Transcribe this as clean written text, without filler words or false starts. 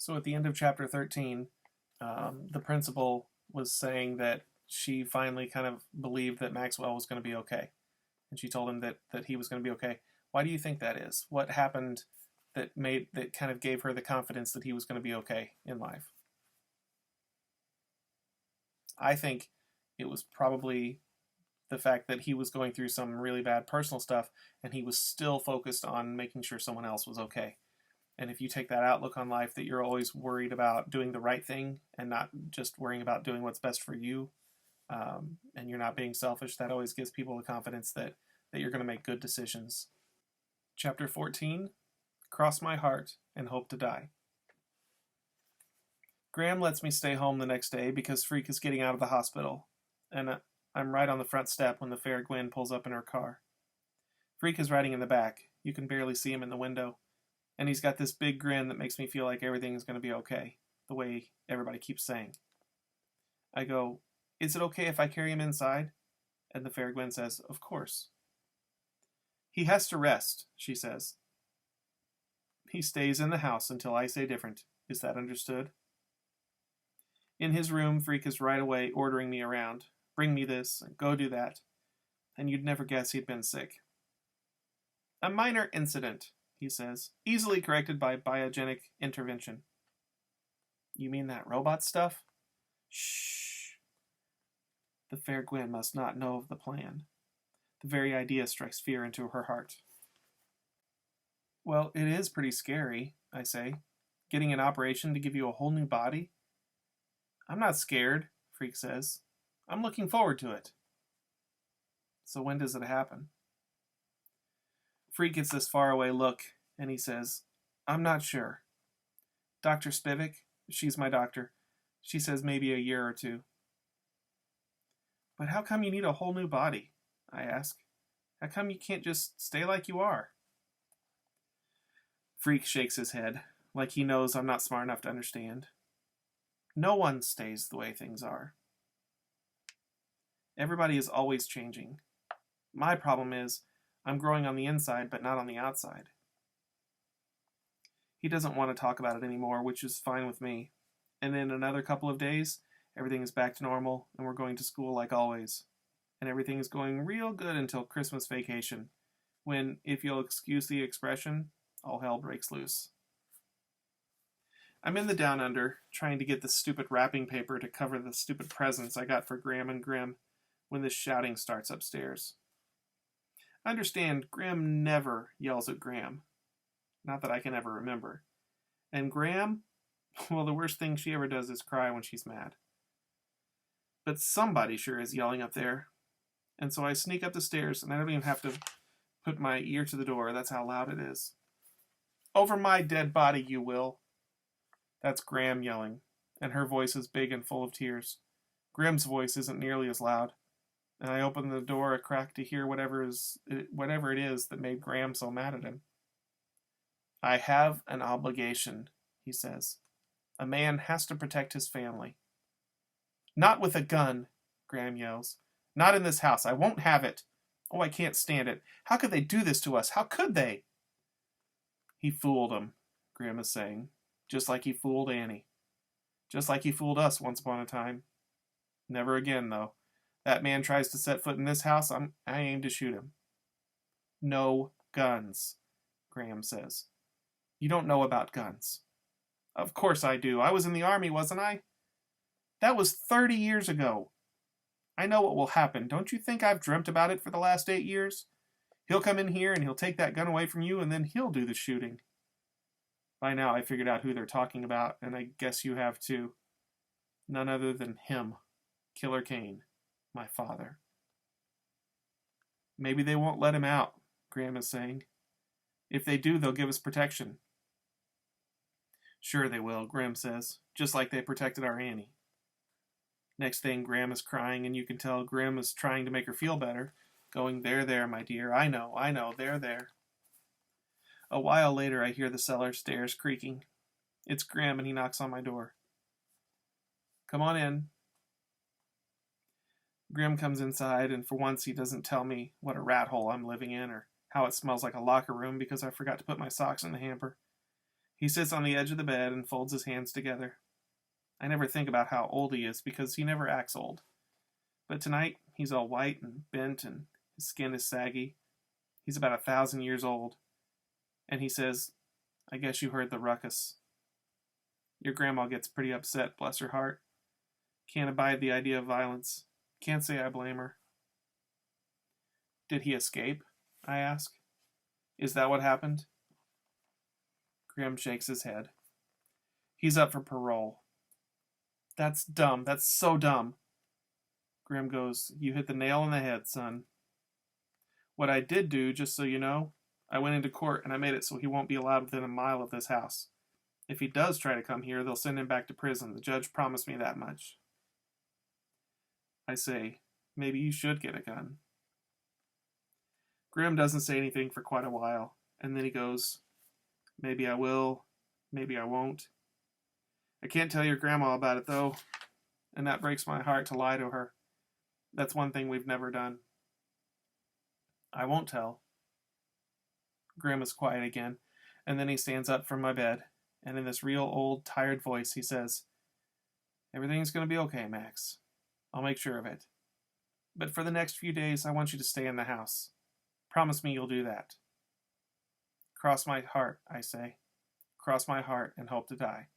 So at the end of chapter 13, the principal was saying that she finally kind of believed that Maxwell was going to be okay. And she told him that he was going to be okay. Why do you think that is? What happened that kind of gave her the confidence that he was going to be okay in life? I think it was probably the fact that he was going through some really bad personal stuff and he was still focused on making sure someone else was okay. And if you take that outlook on life, that you're always worried about doing the right thing and not just worrying about doing what's best for you, and you're not being selfish, that always gives people the confidence that you're going to make good decisions. Chapter 14, Cross My Heart and Hope to Die. Graham lets me stay home the next day because Freak is getting out of the hospital, and I'm right on the front step when the fair Gwen pulls up in her car. Freak is riding in the back. You can barely see him in the window. And he's got this big grin that makes me feel like everything is going to be okay, the way everybody keeps saying. I go, "Is it okay if I carry him inside?" And the fair Gwen says, "Of course." "He has to rest," she says. "He stays in the house until I say different. Is that understood?" In his room, Freak is right away ordering me around. Bring me this, and go do that. And you'd never guess he'd been sick. "A minor incident," he says, "easily corrected by biogenic intervention." "You mean that robot stuff?" "Shh." The fair Gwen must not know of the plan. The very idea strikes fear into her heart. "Well, it is pretty scary," I say. "Getting an operation to give you a whole new body?" "I'm not scared," Freak says. "I'm looking forward to it." "So when does it happen?" Freak gets this faraway look, and he says, "I'm not sure. Dr. Spivak, she's my doctor, she says maybe a year or two." "But how come you need a whole new body?" I ask. "How come you can't just stay like you are?" Freak shakes his head, like he knows I'm not smart enough to understand. "No one stays the way things are. Everybody is always changing. My problem is, I'm growing on the inside, but not on the outside." He doesn't want to talk about it anymore, which is fine with me. And in another couple of days, everything is back to normal, and we're going to school like always. And everything is going real good until Christmas vacation, when, if you'll excuse the expression, all hell breaks loose. I'm in the Down Under, trying to get the stupid wrapping paper to cover the stupid presents I got for Graham and Grim, when this shouting starts upstairs. I understand Grim never yells at Graham. Not that I can ever remember. And Graham, well, the worst thing she ever does is cry when she's mad. But somebody sure is yelling up there. And so I sneak up the stairs, and I don't even have to put my ear to the door. That's how loud it is. "Over my dead body, you will." That's Graham yelling, and her voice is big and full of tears. Grim's voice isn't nearly as loud. And I open the door a crack to hear whatever it is that made Graham so mad at him. "I have an obligation," he says. "A man has to protect his family." "Not with a gun," Graham yells. "Not in this house. I won't have it. Oh, I can't stand it. How could they do this to us? How could they?" "He fooled him," Graham is saying. "Just like he fooled Annie. Just like he fooled us once upon a time. Never again, though. That man tries to set foot in this house, I aim to shoot him." "No guns," Graham says. "You don't know about guns." "Of course I do. I was in the army, wasn't I?" "That was 30 years ago. I know what will happen. Don't you think I've dreamt about it for the last 8 years? He'll come in here and he'll take that gun away from you, and then he'll do the shooting." By now I figured out who they're talking about, and I guess you have too. None other than him, Killer Kane, my father. "Maybe they won't let him out," Graham is saying. "If they do, they'll give us protection." "Sure they will," Graham says, "just like they protected our Annie." Next thing, Graham is crying, and you can tell Graham is trying to make her feel better, going, there, my dear, I know, there." A while later, I hear the cellar stairs creaking. It's Graham, and he knocks on my door. "Come on in." Grim comes inside, and for once he doesn't tell me what a rat hole I'm living in, or how it smells like a locker room because I forgot to put my socks in the hamper. He sits on the edge of the bed and folds his hands together. I never think about how old he is because he never acts old. But tonight, he's all white and bent and his skin is saggy. He's about 1,000 years old. And he says, I guess you heard the ruckus. Your grandma gets pretty upset, bless her heart. Can't abide the idea of violence. Can't say I blame her. Did he escape? I ask. Is that what happened? Grim shakes his head. He's up for parole. That's dumb. That's so dumb. Grim goes, you hit the nail on the head, son. What I did do, just so you know, I went into court and I made it so he won't be allowed within a mile of this house. If he does try to come here, they'll send him back to prison. The judge promised me that much. I say, maybe you should get a gun. Grim doesn't say anything for quite a while, and then he goes, maybe I will, maybe I won't. I can't tell your grandma about it, though, and that breaks my heart to lie to her. That's one thing we've never done. I won't tell. Grim is quiet again, and then he stands up from my bed, and in this real old, tired voice, he says, everything's going to be okay, Max. I'll make sure of it. But for the next few days, I want you to stay in the house. Promise me you'll do that. Cross my heart, I say. Cross my heart and hope to die.